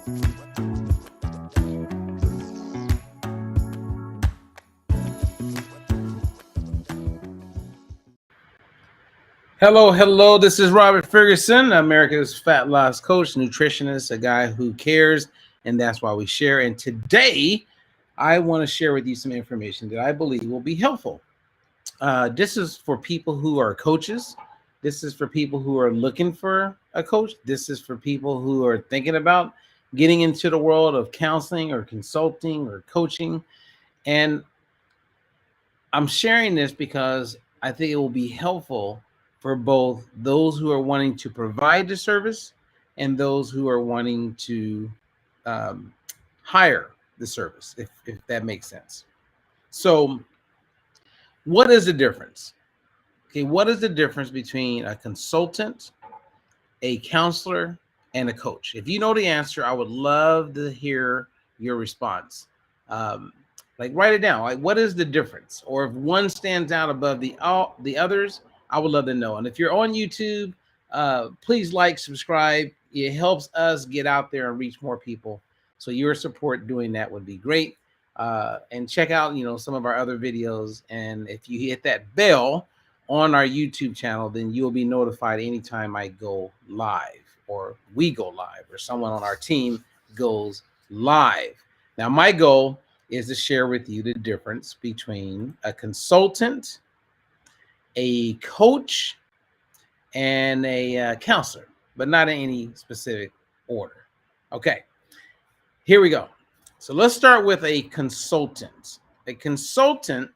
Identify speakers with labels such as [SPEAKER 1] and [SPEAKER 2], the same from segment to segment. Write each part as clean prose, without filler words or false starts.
[SPEAKER 1] Hello, hello. This is Robert Ferguson, America's fat loss coach, nutritionist, a guy who cares, and that's why we share. And today, I want to share with you some information that I believe will be helpful. This is for people who are coaches. This is for people who are looking for a coach. This is for people who are thinking about getting into the world of counseling or consulting or coaching. And I'm sharing this because I think it will be helpful for both those who are wanting to provide the service and those who are wanting to um, hire the service, if that makes sense. So, what is the difference? Okay, what is the difference between a consultant, a counselor, and a coach? If you know the answer, I would love to hear your response. Um, like write it down. Like what is the difference? Or if one stands out above the others, I would love to know. And if you're on YouTube, please like, subscribe. It helps us get out there and reach more people. So your support doing that would be great. And check out, some of our other videos. And if you hit that bell on our YouTube channel, then you'll be notified anytime I go live or we go live or someone on our team goes live. Now, my goal is to share with you the difference between a consultant, a coach, and a counselor, but not in any specific order. Okay, here we go. So let's start with a consultant. A consultant,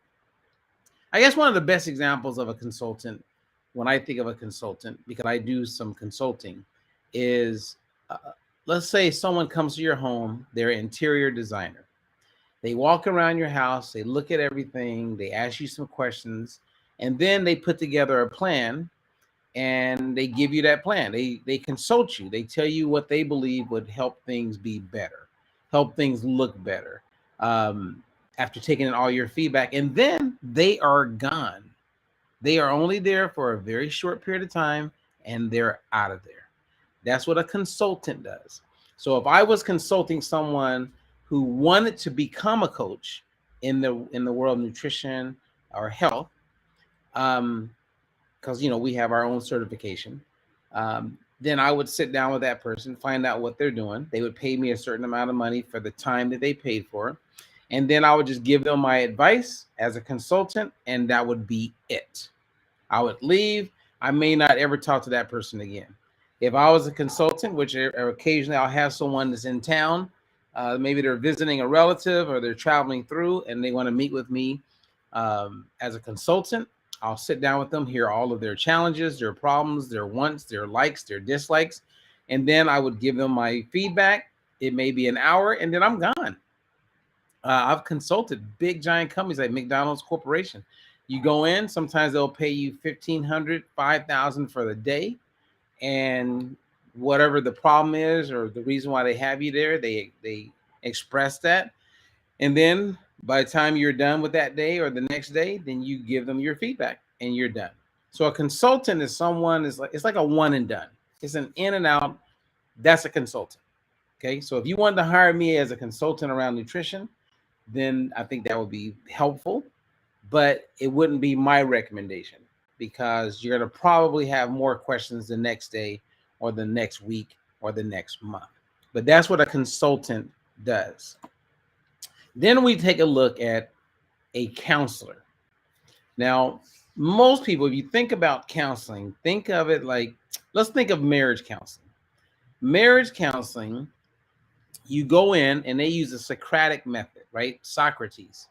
[SPEAKER 1] I guess one of the best examples of a consultant, when I think of a consultant, because I do some consulting, is let's say someone comes to your home, they're an interior designer. They walk around your house, they look at everything, they ask you some questions, and then they put together a plan and they give you that plan. They consult you. They tell you what they believe would help things be better, help things look better. After taking in all your feedback, and then they are gone. They are only there for a very short period of time and they're out of there. That's what a consultant does. So if I was consulting someone who wanted to become a coach in the world of nutrition or health, because we have our own certification, then I would sit down with that person, find out what they're doing. They would pay me a certain amount of money for the time that they paid for, and then I would just give them my advice as a consultant, and that would be it. I would leave. I may not ever talk to that person again. If I was a consultant, which occasionally I'll have someone that's in town, maybe they're visiting a relative or they're traveling through and they want to meet with me as a consultant, I'll sit down with them, hear all of their challenges, their problems, their wants, their likes, their dislikes, and then I would give them my feedback. It may be an hour, and then I'm gone. I've consulted big giant companies like McDonald's Corporation. You go in, sometimes they'll pay you $1,500, $5,000 for the day, and whatever the problem is or the reason why they have you there, they express that, and then by the time you're done with that day or the next day, then you give them your feedback and you're done. So a consultant is someone is like it's like a one and done. It's an in and out. That's a consultant. Okay, so if you wanted to hire me as a consultant around nutrition, then I think that would be helpful, but it wouldn't be my recommendation because you're going to probably have more questions the next day or the next week or the next month. But that's what a consultant does. Then we take a look at a counselor. Now, most people, if you think about counseling, think of it like, let's think of marriage counseling. Marriage counseling, you go in and they use a Socratic method, right? Socrates.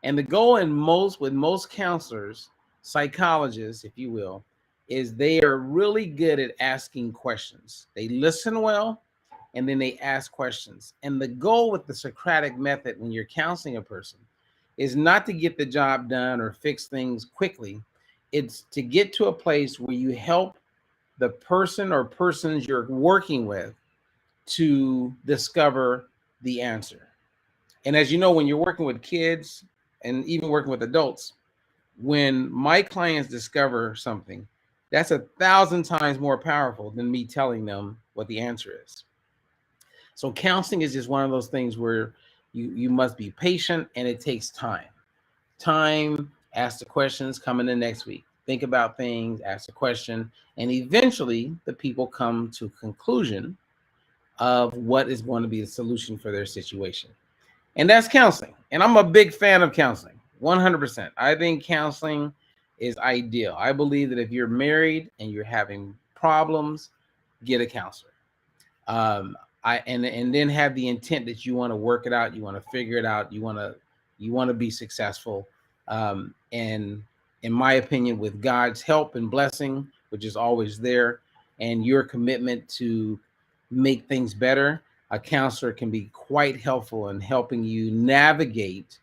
[SPEAKER 1] And the goal with most counselors, psychologists, if you will, is they are really good at asking questions. They listen well and then they ask questions. And the goal with the Socratic method when you're counseling a person is not to get the job done or fix things quickly. It's to get to a place where you help the person or persons you're working with to discover the answer. And as you know, when you're working with kids and even working with adults, when my clients discover something, that's 1,000 times more powerful than me telling them what the answer is. So counseling is just one of those things where you must be patient, and it takes time. Ask the questions, come in the next week. Think about things, ask the question, and eventually the people come to a conclusion of what is going to be the solution for their situation. And that's counseling. And I'm a big fan of counseling, 100%. I think counseling is ideal. I believe that if you're married and you're having problems, get a counselor. And then have the intent that you want to work it out, you want to figure it out, you want to be successful. And in my opinion, with God's help and blessing, which is always there, and your commitment to make things better, a counselor can be quite helpful in helping you navigate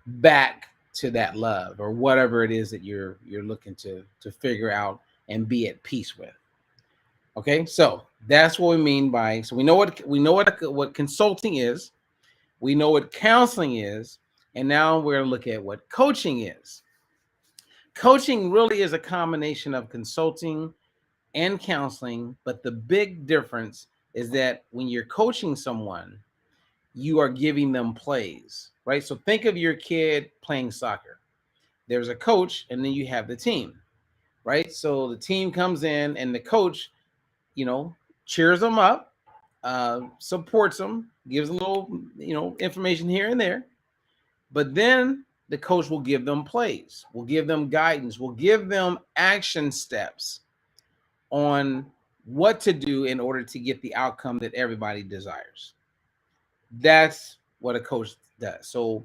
[SPEAKER 1] back to that love or whatever it is that you're looking to figure out and be at peace with. Okay, so that's what we mean by, so we know what consulting is, we know what counseling is, and now we're going to look at what coaching is. Coaching really is a combination of consulting and counseling, but the big difference is that when you're coaching someone, you are giving them plays, right? So think of your kid playing soccer. There's a coach, and then you have the team, right? So the team comes in, and the coach, cheers them up, supports them, gives a little, information here and there. But then the coach will give them plays, will give them guidance, will give them action steps on what to do in order to get the outcome that everybody desires. That's what a coach does. So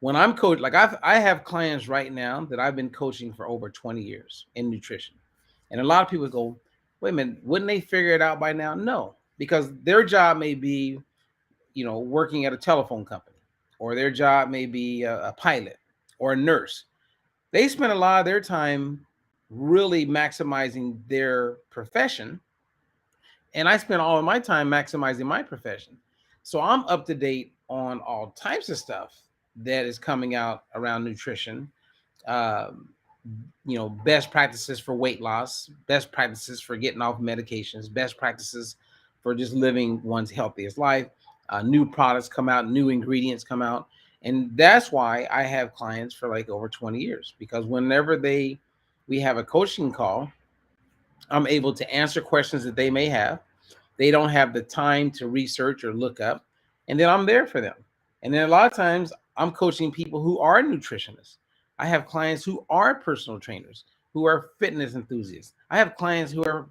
[SPEAKER 1] when I'm coaching, like I have clients right now that I've been coaching for over 20 years in nutrition. And a lot of people go, wait a minute, wouldn't they figure it out by now? No, because their job may be, working at a telephone company, or their job may be a pilot or a nurse. They spend a lot of their time really maximizing their profession. And I spend all of my time maximizing my profession. So I'm up to date on all types of stuff that is coming out around nutrition. Best practices for weight loss, best practices for getting off medications, best practices for just living one's healthiest life. New products come out, new ingredients come out. And that's why I have clients for like over 20 years, because whenever we have a coaching call, I'm able to answer questions that they may have. They don't have the time to research or look up, and then I'm there for them. And then a lot of times I'm coaching people who are nutritionists. I have clients who are personal trainers, who are fitness enthusiasts. I have clients who are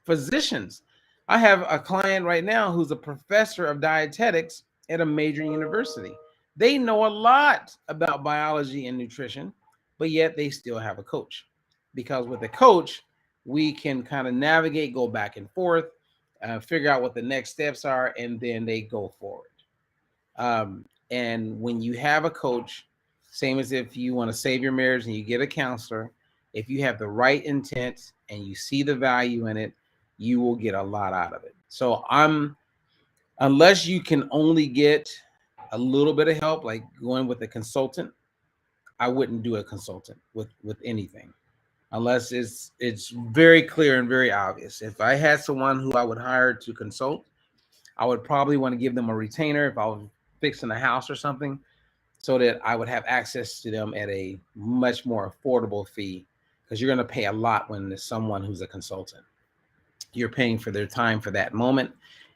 [SPEAKER 1] physicians. I have a client right now who's a professor of dietetics at a major university. They know a lot about biology and nutrition, but yet they still have a coach. Because with a coach, we can kind of navigate, go back and forth, figure out what the next steps are, and then they go forward. And when you have a coach, same as if you want to save your marriage and you get a counselor, if you have the right intent and you see the value in it, you will get a lot out of it. So unless you can only get a little bit of help, like going with a consultant, I wouldn't do a consultant with anything unless it's very clear and very obvious. If I had someone who I would hire to consult, I would probably want to give them a retainer if I was fixing a house or something, so that I would have access to them at a much more affordable fee, because you're going to pay a lot when there's someone who's a consultant. You're paying for their time for that moment,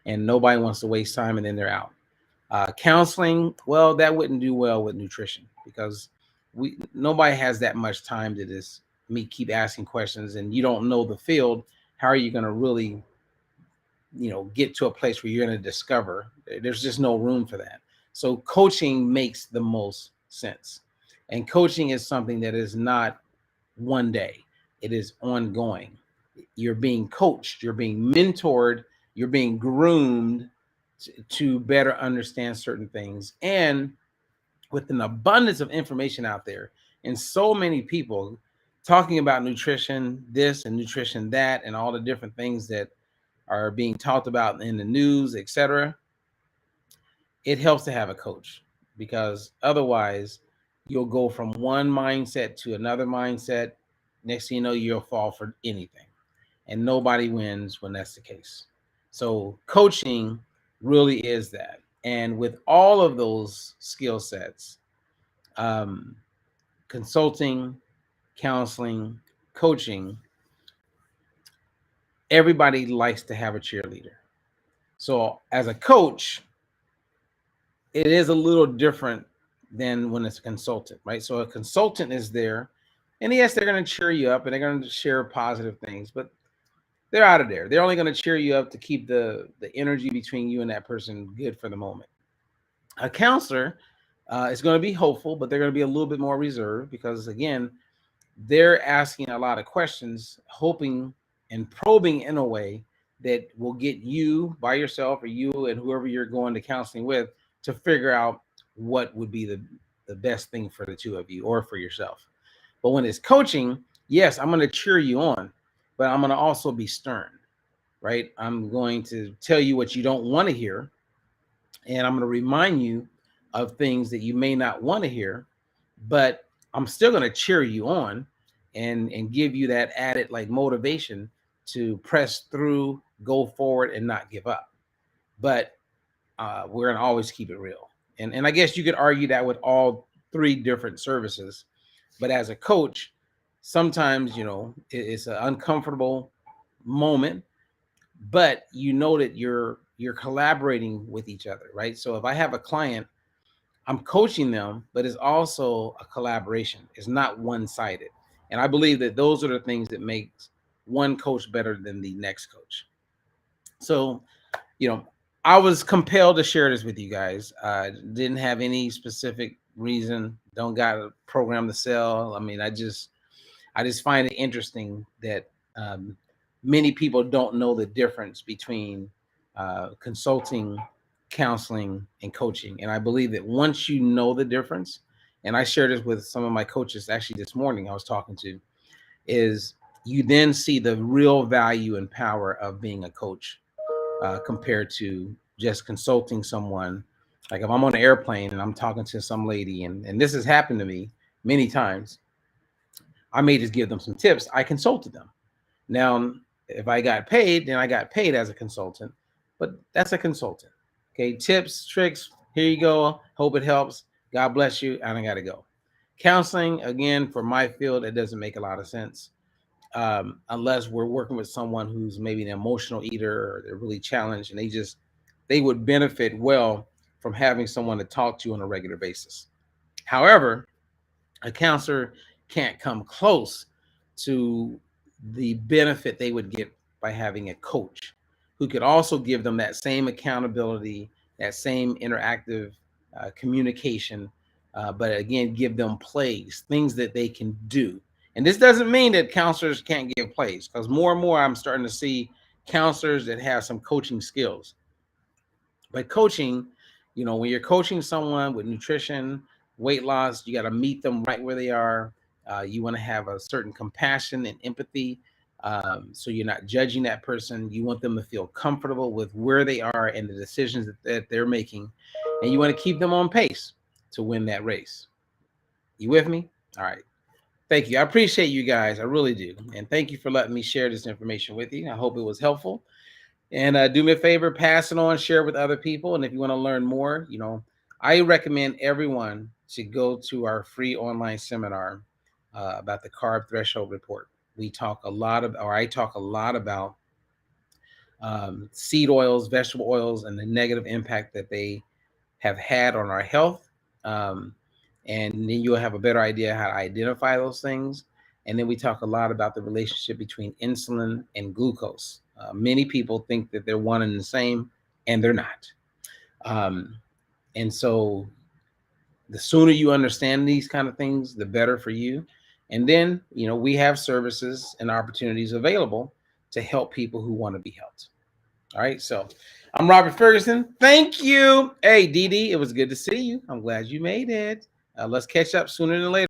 [SPEAKER 1] and nobody wants to waste time and then they're out. Counseling, well, that wouldn't do well with nutrition, because nobody has that much time to just me keep asking questions, and you don't know the field. How are you going to really, get to a place where you're going to discover? There's just no room for that. So coaching makes the most sense. And coaching is something that is not one day. It is ongoing. You're being coached, you're being mentored, you're being groomed to better understand certain things. And with an abundance of information out there and so many people talking about nutrition, this and nutrition that, and all the different things that are being talked about in the news, etc., it helps to have a coach, because otherwise you'll go from one mindset to another mindset. Next thing you know, you'll fall for anything, and nobody wins when that's the case. So coaching really is that. And with all of those skill sets, consulting, counseling, coaching, everybody likes to have a cheerleader. So as a coach, it is a little different than when it's a consultant, right? So a consultant is there, and yes, they're going to cheer you up and they're going to share positive things, but they're out of there. They're only going to cheer you up to keep the energy between you and that person good for the moment. A counselor is going to be hopeful, but they're going to be a little bit more reserved because, again, they're asking a lot of questions, hoping and probing in a way that will get you by yourself or you and whoever you're going to counseling with to figure out what would be the best thing for the two of you or for yourself. But when it's coaching, yes, I'm going to cheer you on, but I'm going to also be stern, right? I'm going to tell you what you don't want to hear, and I'm going to remind you of things that you may not want to hear, but I'm still going to cheer you on and give you that added like motivation to press through, go forward, and not give up. But we're going to always keep it real. And I guess you could argue that with all three different services. But as a coach, sometimes, it's an uncomfortable moment, but you know that you're collaborating with each other, right? So if I have a client, I'm coaching them, but it's also a collaboration. It's not one-sided. And I believe that those are the things that makes one coach better than the next coach. So, I was compelled to share this with you guys. I didn't have any specific reason. Don't got a program to sell. I mean, I just find it interesting that many people don't know the difference between consulting, counseling, and coaching. And I believe that once you know the difference, and I shared this with some of my coaches actually this morning, I was talking to, is you then see the real value and power of being a coach compared to just consulting someone. Like if I'm on an airplane and I'm talking to some lady, and this has happened to me many times, I may just give them some tips. I consulted them. Now, if I got paid, then I got paid as a consultant, but that's a consultant. Okay, tips, tricks, here you go. Hope it helps. God bless you. And I got to go. Counseling, again, for my field, it doesn't make a lot of sense unless we're working with someone who's maybe an emotional eater or they're really challenged and they would benefit well from having someone to talk to on a regular basis. However, a counselor can't come close to the benefit they would get by having a coach who could also give them that same accountability, that same interactive communication, but again, give them plays, things that they can do. And this doesn't mean that counselors can't give plays, because more and more I'm starting to see counselors that have some coaching skills. But coaching, when you're coaching someone with nutrition, weight loss, you got to meet them right where they are. You want to have a certain compassion and empathy. So you're not judging that person. You want them to feel comfortable with where they are and the decisions that they're making. And you want to keep them on pace to win that race. You with me? All right. Thank you. I appreciate you guys. I really do. And thank you for letting me share this information with you. I hope it was helpful. And do me a favor, pass it on, share it with other people. And if you want to learn more, I recommend everyone to go to our free online seminar about the carb threshold report. I talk a lot about seed oils, vegetable oils, and the negative impact that they have had on our health. And then you'll have a better idea how to identify those things. And then we talk a lot about the relationship between insulin and glucose. Many people think that they're one and the same, and they're not. And so the sooner you understand these kind of things, the better for you. And then, we have services and opportunities available to help people who want to be helped. All right. So I'm Robert Ferguson. Thank you. Hey, Dee Dee, it was good to see you. I'm glad you made it. Let's catch up sooner than later.